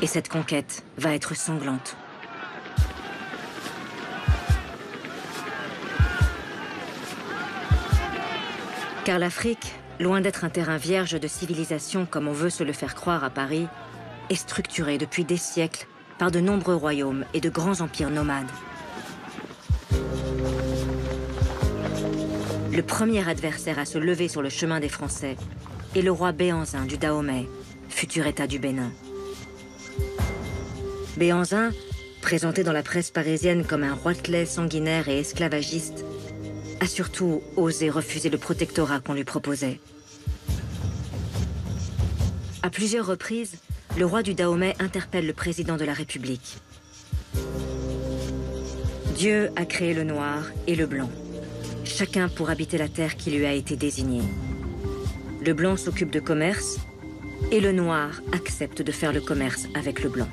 Et cette conquête va être sanglante. Car l'Afrique, loin d'être un terrain vierge de civilisation comme on veut se le faire croire à Paris, est structurée depuis des siècles par de nombreux royaumes et de grands empires nomades. Le premier adversaire à se lever sur le chemin des Français est le roi Béhanzin du Dahomey, futur État du Bénin. Béhanzin, présenté dans la presse parisienne comme un roitelet sanguinaire et esclavagiste, a surtout osé refuser le protectorat qu'on lui proposait. À plusieurs reprises, le roi du Dahomey interpelle le président de la République. Dieu a créé le noir et le blanc, chacun pour habiter la terre qui lui a été désignée. Le blanc s'occupe de commerce et le noir accepte de faire le commerce avec le blanc.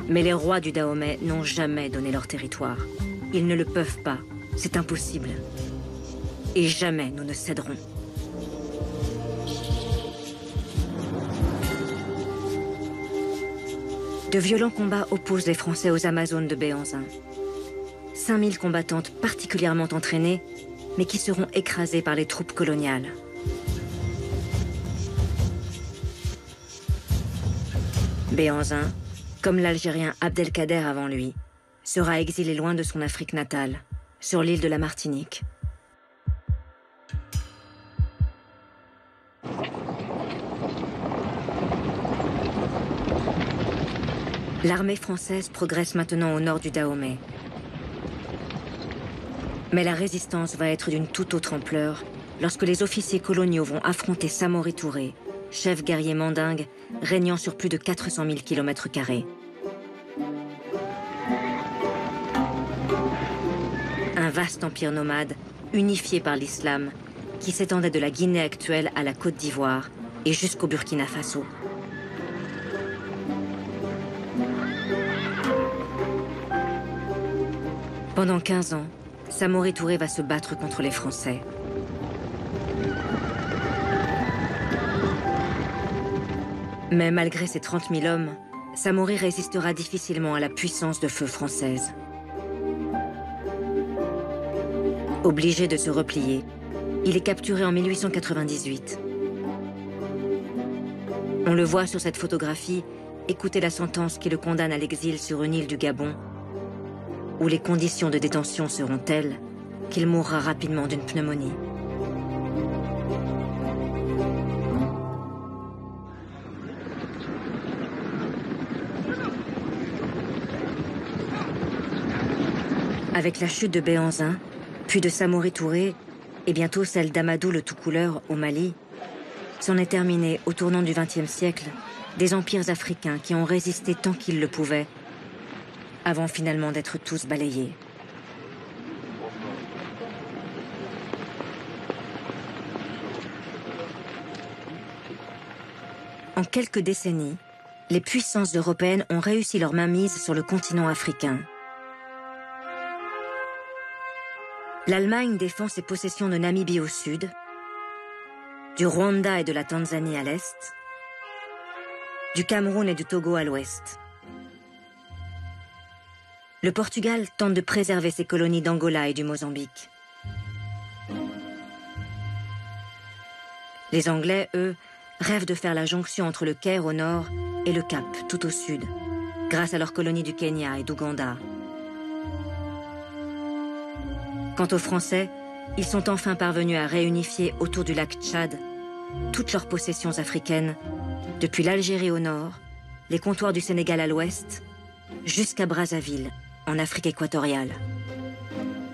Mais les rois du Dahomey n'ont jamais donné leur territoire. Ils ne le peuvent pas, c'est impossible. Et jamais nous ne céderons. De violents combats opposent les Français aux Amazones de Béhanzin. 5000 combattantes particulièrement entraînées, mais qui seront écrasées par les troupes coloniales. Béhanzin, comme l'Algérien Abdelkader avant lui, sera exilé loin de son Afrique natale, sur l'île de la Martinique. L'armée française progresse maintenant au nord du Dahomey. Mais la résistance va être d'une toute autre ampleur lorsque les officiers coloniaux vont affronter Samori Touré, chef guerrier mandingue régnant sur plus de 400 000 km². Un vaste empire nomade, unifié par l'islam, qui s'étendait de la Guinée actuelle à la Côte d'Ivoire et jusqu'au Burkina Faso. Pendant 15 ans, Samori Touré va se battre contre les Français. Mais malgré ses 30 000 hommes, Samori résistera difficilement à la puissance de feu française. Obligé de se replier, il est capturé en 1898. On le voit sur cette photographie écouter la sentence qui le condamne à l'exil sur une île du Gabon, où les conditions de détention seront telles qu'il mourra rapidement d'une pneumonie. Avec la chute de Béhanzin, puis de Samori Touré, et bientôt celle d'Amadou le Tout-Couleur au Mali, c'en est terminé au tournant du XXe siècle des empires africains qui ont résisté tant qu'ils le pouvaient, avant finalement d'être tous balayés. En quelques décennies, les puissances européennes ont réussi leur mainmise sur le continent africain. L'Allemagne défend ses possessions de Namibie au sud, du Rwanda et de la Tanzanie à l'est, du Cameroun et du Togo à l'ouest. Le Portugal tente de préserver ses colonies d'Angola et du Mozambique. Les Anglais, eux, rêvent de faire la jonction entre le Caire au nord et le Cap tout au sud, grâce à leurs colonies du Kenya et d'Ouganda. Quant aux Français, ils sont enfin parvenus à réunifier autour du lac Tchad toutes leurs possessions africaines, depuis l'Algérie au nord, les comptoirs du Sénégal à l'ouest, jusqu'à Brazzaville, en Afrique équatoriale.